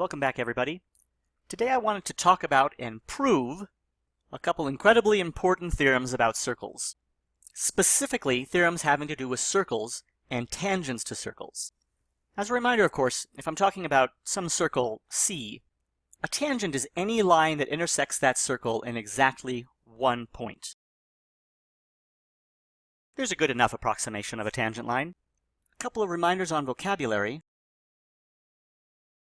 Welcome back, everybody. Today I wanted to talk about and prove a couple incredibly important theorems about circles. Specifically, theorems having to do with circles and tangents to circles. As a reminder, of course, if I'm talking about some circle C, a tangent is any line that intersects that circle in exactly one point. There's a good enough approximation of a tangent line. A couple of reminders on vocabulary.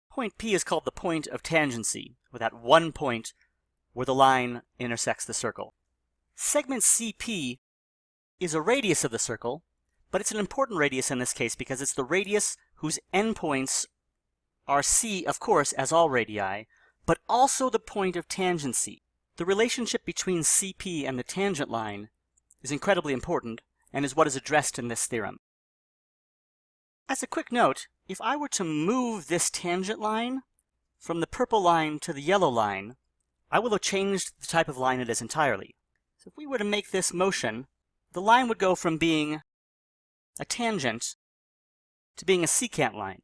Point P is called the point of tangency, or that one point where the line intersects the circle. Segment CP is a radius of the circle, but it's an important radius in this case because it's the radius whose endpoints are C, of course, as all radii, but also the point of tangency. The relationship between CP and the tangent line is incredibly important and is what is addressed in this theorem. As a quick note, if I were to move this tangent line from the purple line to the yellow line, I will have changed the type of line it is entirely. So if we were to make this motion, the line would go from being a tangent to being a secant line.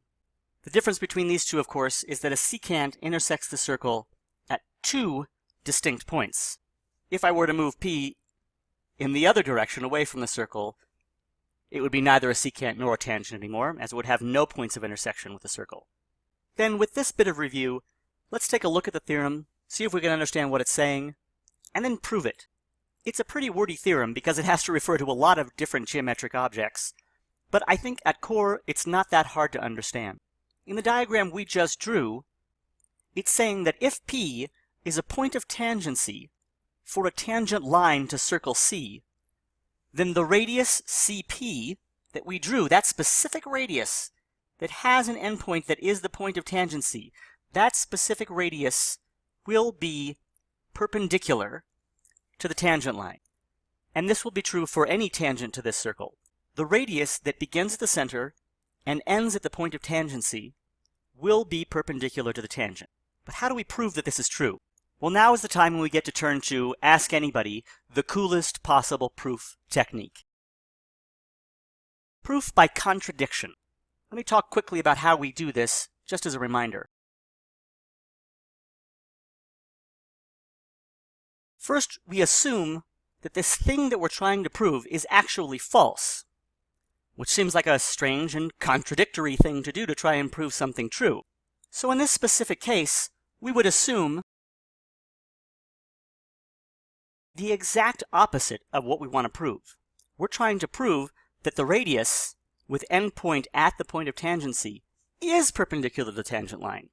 The difference between these two, of course, is that a secant intersects the circle at two distinct points. If I were to move P in the other direction, away from the circle, it would be neither a secant nor a tangent anymore, as it would have no points of intersection with the circle. Then, with this bit of review, let's take a look at the theorem, see if we can understand what it's saying, and then prove it. It's a pretty wordy theorem because it has to refer to a lot of different geometric objects, but I think at core it's not that hard to understand. In the diagram we just drew, it's saying that if P is a point of tangency for a tangent line to circle C, then the radius CP that we drew, that specific radius that has an endpoint that is the point of tangency, that specific radius will be perpendicular to the tangent line. And this will be true for any tangent to this circle. The radius that begins at the center and ends at the point of tangency will be perpendicular to the tangent. But how do we prove that this is true? Well, now is the time when we get to turn to Ask Anybody, the coolest possible proof technique. Proof by contradiction. Let me talk quickly about how we do this, just as a reminder. First, we assume that this thing that we're trying to prove is actually false, which seems like a strange and contradictory thing to do to try and prove something true. So in this specific case, we would assume the exact opposite of what we want to prove. We're trying to prove that the radius with endpoint at the point of tangency is perpendicular to the tangent line.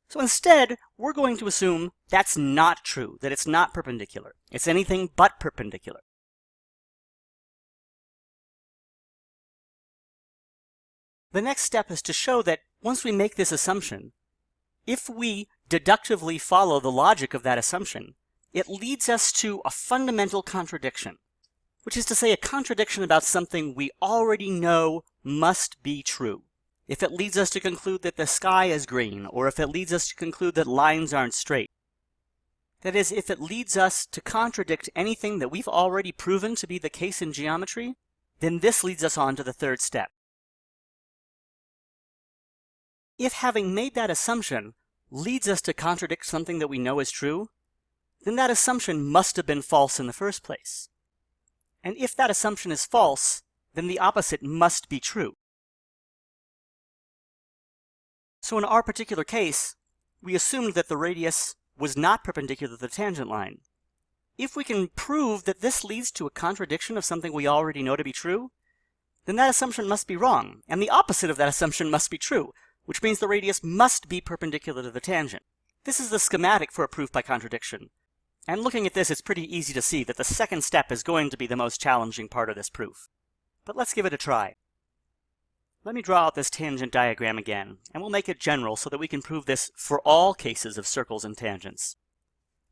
So instead, we're going to assume that's not true, that it's not perpendicular. It's anything but perpendicular. The next step is to show that once we make this assumption, if we deductively follow the logic of that assumption, it leads us to a fundamental contradiction, which is to say a contradiction about something we already know must be true. If it leads us to conclude that the sky is green, or if it leads us to conclude that lines aren't straight. That is, if it leads us to contradict anything that we've already proven to be the case in geometry, then this leads us on to the third step. If having made that assumption leads us to contradict something that we know is true, then that assumption must have been false in the first place. And if that assumption is false, then the opposite must be true. So in our particular case, we assumed that the radius was not perpendicular to the tangent line. If we can prove that this leads to a contradiction of something we already know to be true, then that assumption must be wrong, and the opposite of that assumption must be true, which means the radius must be perpendicular to the tangent. This is the schematic for a proof by contradiction. And looking at this, it's pretty easy to see that the second step is going to be the most challenging part of this proof. But let's give it a try. Let me draw out this tangent diagram again, and we'll make it general so that we can prove this for all cases of circles and tangents.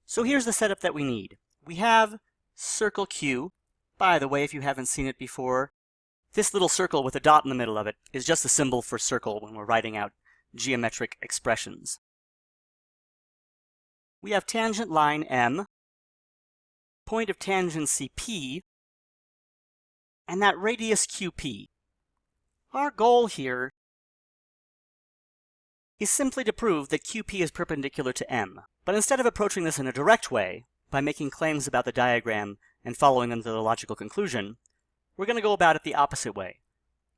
So here's the setup that we need. We have circle Q. By the way, if you haven't seen it before, this little circle with a dot in the middle of it is just a symbol for circle when we're writing out geometric expressions. We have tangent line M, point of tangency P, and that radius QP. Our goal here is simply to prove that QP is perpendicular to M. But instead of approaching this in a direct way, by making claims about the diagram and following them to the logical conclusion, we're going to go about it the opposite way,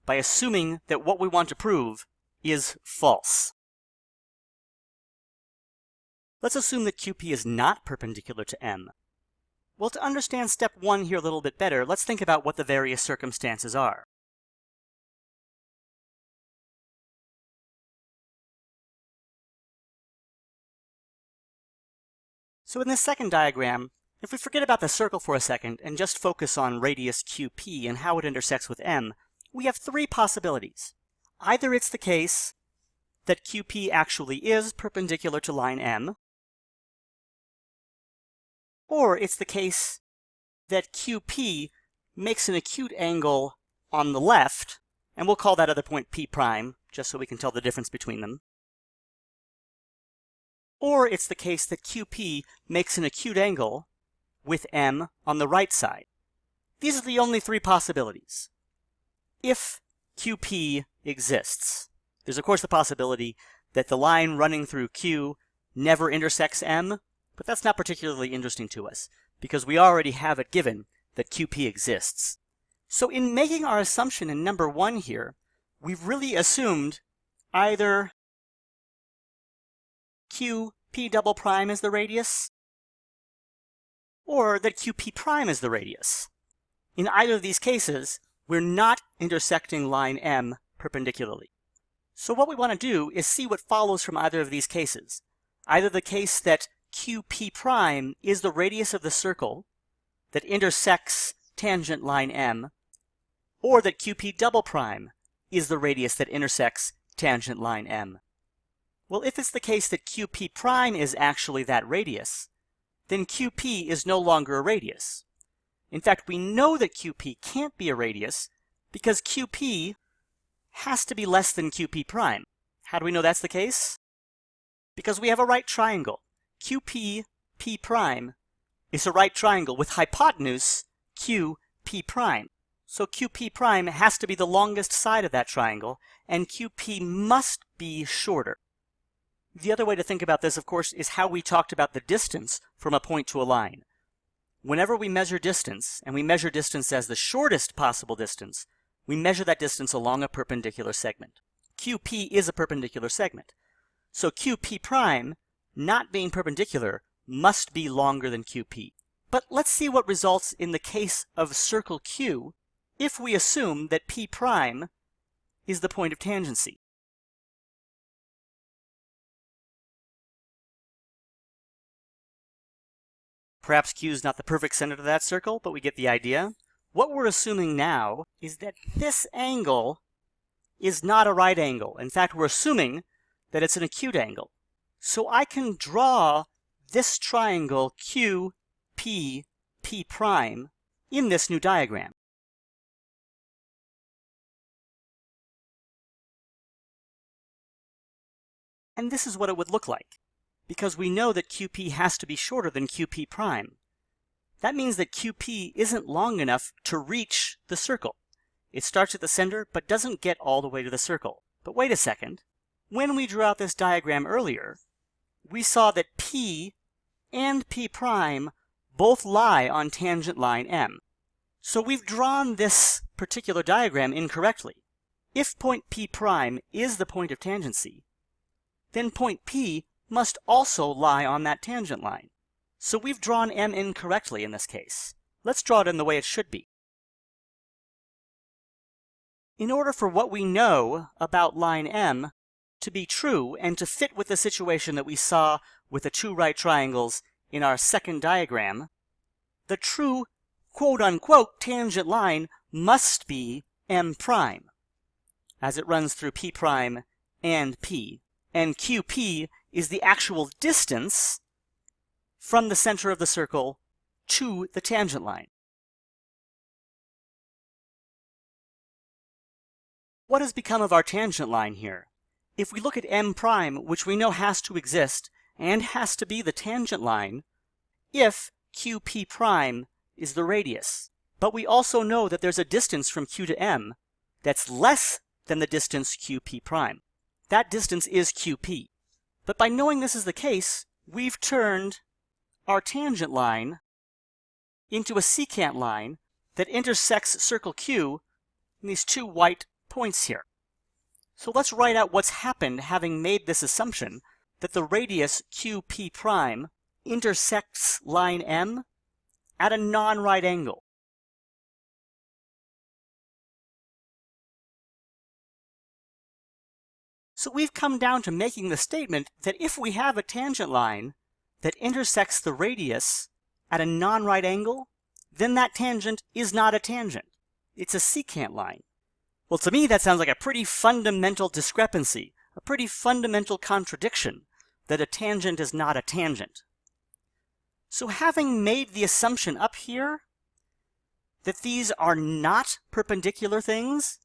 by assuming that what we want to prove is false. Let's assume that QP is not perpendicular to M. Well, to understand step 1 here a little bit better, let's think about what the various circumstances are. So in this second diagram, if we forget about the circle for a second and just focus on radius QP and how it intersects with M, we have 3 possibilities. Either it's the case that QP actually is perpendicular to line M, or it's the case that QP makes an acute angle on the left, and we'll call that other point P prime, just so we can tell the difference between them. Or it's the case that QP makes an acute angle with M on the right side. These are the only 3 possibilities. If QP exists, there's of course the possibility that the line running through Q never intersects M, but that's not particularly interesting to us, because we already have it given that QP exists. So in making our assumption in number 1 here, we've really assumed either QP double prime is the radius, or that QP prime is the radius. In either of these cases, we're not intersecting line M perpendicularly. So what we want to do is see what follows from either of these cases. Either the case that QP prime is the radius of the circle that intersects tangent line M, or that QP double prime is the radius that intersects tangent line M. Well, if it's the case that QP prime is actually that radius, then QP is no longer a radius. In fact, we know that QP can't be a radius because QP has to be less than QP prime. How do we know that's the case? Because we have a right triangle. QP P prime is a right triangle with hypotenuse QP prime. So QP prime has to be the longest side of that triangle, and QP must be shorter. The other way to think about this, of course, is how we talked about the distance from a point to a line. Whenever we measure distance, and we measure distance as the shortest possible distance, we measure that distance along a perpendicular segment. QP is a perpendicular segment. So QP prime, not being perpendicular, must be longer than QP. But let's see what results in the case of circle Q if we assume that P prime is the point of tangency. Perhaps Q is not the perfect center of that circle, but we get the idea. What we're assuming now is that this angle is not a right angle. In fact, we're assuming that it's an acute angle. So I can draw this triangle QP P prime in this new diagram. And this is what it would look like, because we know that QP has to be shorter than QP prime. That means that QP isn't long enough to reach the circle. It starts at the center, but doesn't get all the way to the circle. But wait a second. When we drew out this diagram earlier, we saw that P and P prime both lie on tangent line M. So we've drawn this particular diagram incorrectly. If point P prime is the point of tangency, then point P must also lie on that tangent line. So we've drawn M incorrectly in this case. Let's draw it in the way it should be. In order for what we know about line M to be true and to fit with the situation that we saw with the 2 right triangles in our second diagram, the true quote-unquote tangent line must be M prime, as it runs through P prime and P. And QP is the actual distance from the center of the circle to the tangent line. What has become of our tangent line here? If we look at M prime, which we know has to exist and has to be the tangent line, if QP prime is the radius. But we also know that there's a distance from Q to M that's less than the distance QP prime. that distance is QP. But by knowing this is the case, we've turned our tangent line into a secant line that intersects circle Q in these two white points here. So let's write out what's happened having made this assumption that the radius QP prime intersects line M at a non-right angle. So we've come down to making the statement that if we have a tangent line that intersects the radius at a non-right angle, then that tangent is not a tangent. It's a secant line. Well, to me, that sounds like a pretty fundamental discrepancy, a pretty fundamental contradiction, that a tangent is not a tangent. So having made the assumption up here that these are not perpendicular things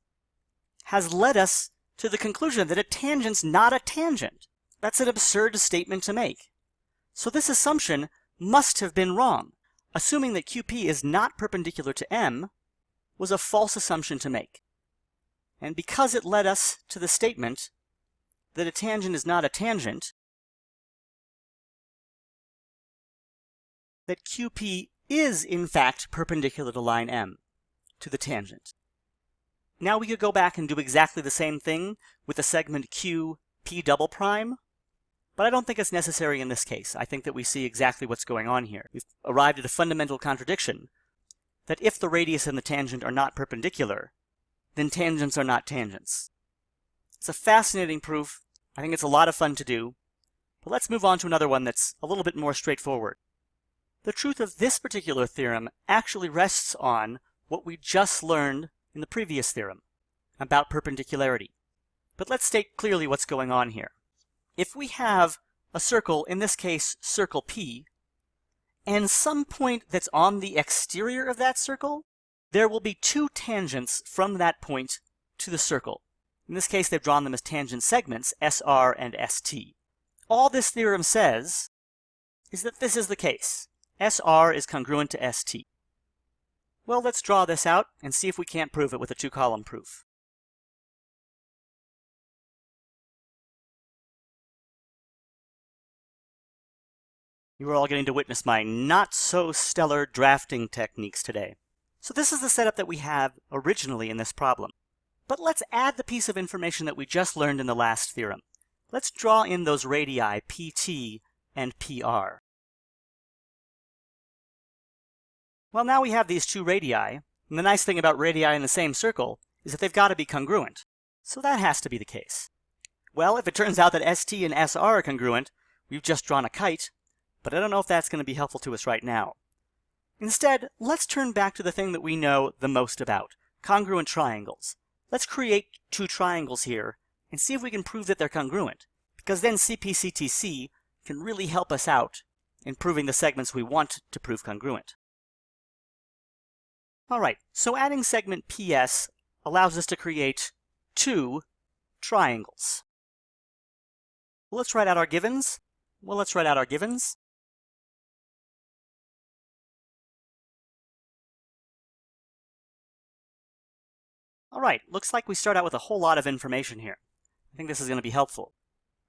has led us to the conclusion that a tangent's not a tangent. That's an absurd statement to make. So this assumption must have been wrong. Assuming that QP is not perpendicular to M was a false assumption to make. And because it led us to the statement that a tangent is not a tangent, that QP is in fact perpendicular to line M, to the tangent. Now we could go back and do exactly the same thing with the segment QP double prime, but I don't think it's necessary in this case. I think that we see exactly what's going on here. We've arrived at a fundamental contradiction, that if the radius and the tangent are not perpendicular, then tangents are not tangents. It's a fascinating proof. I think it's a lot of fun to do. But let's move on to another one that's a little bit more straightforward. The truth of this particular theorem actually rests on what we just learned in the previous theorem about perpendicularity. But let's state clearly what's going on here. If we have a circle, in this case circle P, and some point that's on the exterior of that circle, there will be two tangents from that point to the circle. In this case, they've drawn them as tangent segments, SR and ST. All this theorem says is that this is the case. SR is congruent to ST. Well, let's draw this out and see if we can't prove it with a two-column proof. You are all getting to witness my not-so-stellar drafting techniques today. So this is the setup that we have originally in this problem. But let's add the piece of information that we just learned in the last theorem. Let's draw in those radii PT and PR. Well, now we have these two radii, and the nice thing about radii in the same circle is that they've got to be congruent. So that has to be the case. Well, if it turns out that ST and SR are congruent, we've just drawn a kite, but I don't know if that's going to be helpful to us right now. Instead, let's turn back to the thing that we know the most about, congruent triangles. Let's create two triangles here and see if we can prove that they're congruent, because then CPCTC can really help us out in proving the segments we want to prove congruent. Alright, so adding segment PS allows us to create two triangles. Well, let's write out our givens. Alright, looks like we start out with a whole lot of information here. I think this is going to be helpful.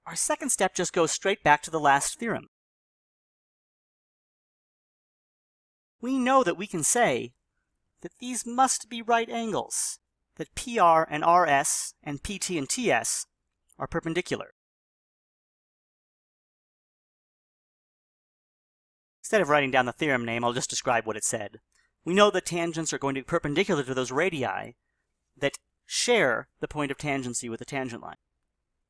Our second step just goes straight back to the last theorem. We know that we can say that these must be right angles, that PR and RS and PT and TS are perpendicular. Instead of writing down the theorem name, I'll just describe what it said. We know that tangents are going to be perpendicular to those radii that share the point of tangency with the tangent line.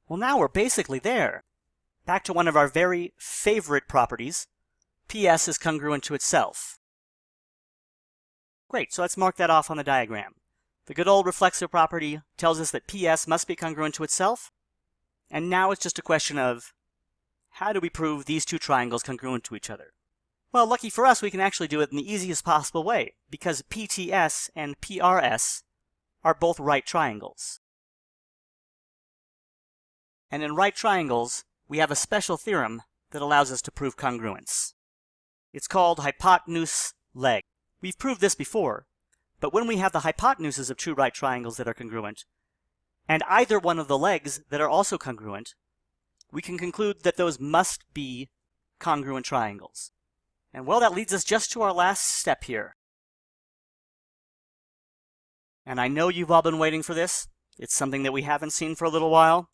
Well, now we're basically there. Back to one of our very favorite properties, PS is congruent to itself. Great, so let's mark that off on the diagram. The good old reflexive property tells us that PS must be congruent to itself, and now it's just a question of how do we prove these two triangles congruent to each other? Well, lucky for us, we can actually do it in the easiest possible way, because PTS and PRS are both right triangles. And in right triangles, we have a special theorem that allows us to prove congruence. It's called hypotenuse leg. We've proved this before, but when we have the hypotenuses of two right triangles that are congruent, and either one of the legs that are also congruent, we can conclude that those must be congruent triangles. And well, that leads us just to our last step here. And I know you've all been waiting for this. It's something that we haven't seen for a little while,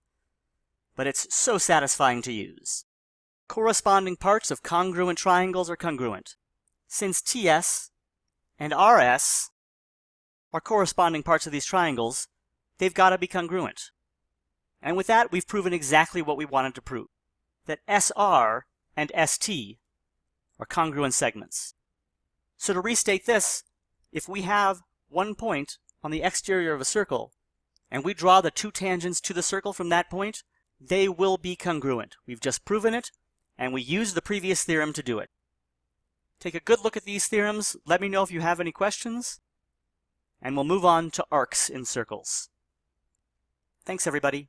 but it's so satisfying to use. Corresponding parts of congruent triangles are congruent. Since TS and RS are corresponding parts of these triangles, they've got to be congruent. And with that, we've proven exactly what we wanted to prove, that SR and ST are congruent segments. So to restate this, if we have one point on the exterior of a circle, and we draw the two tangents to the circle from that point, they will be congruent. We've just proven it, and we used the previous theorem to do it. Take a good look at these theorems, let me know if you have any questions, and we'll move on to arcs in circles. Thanks, everybody.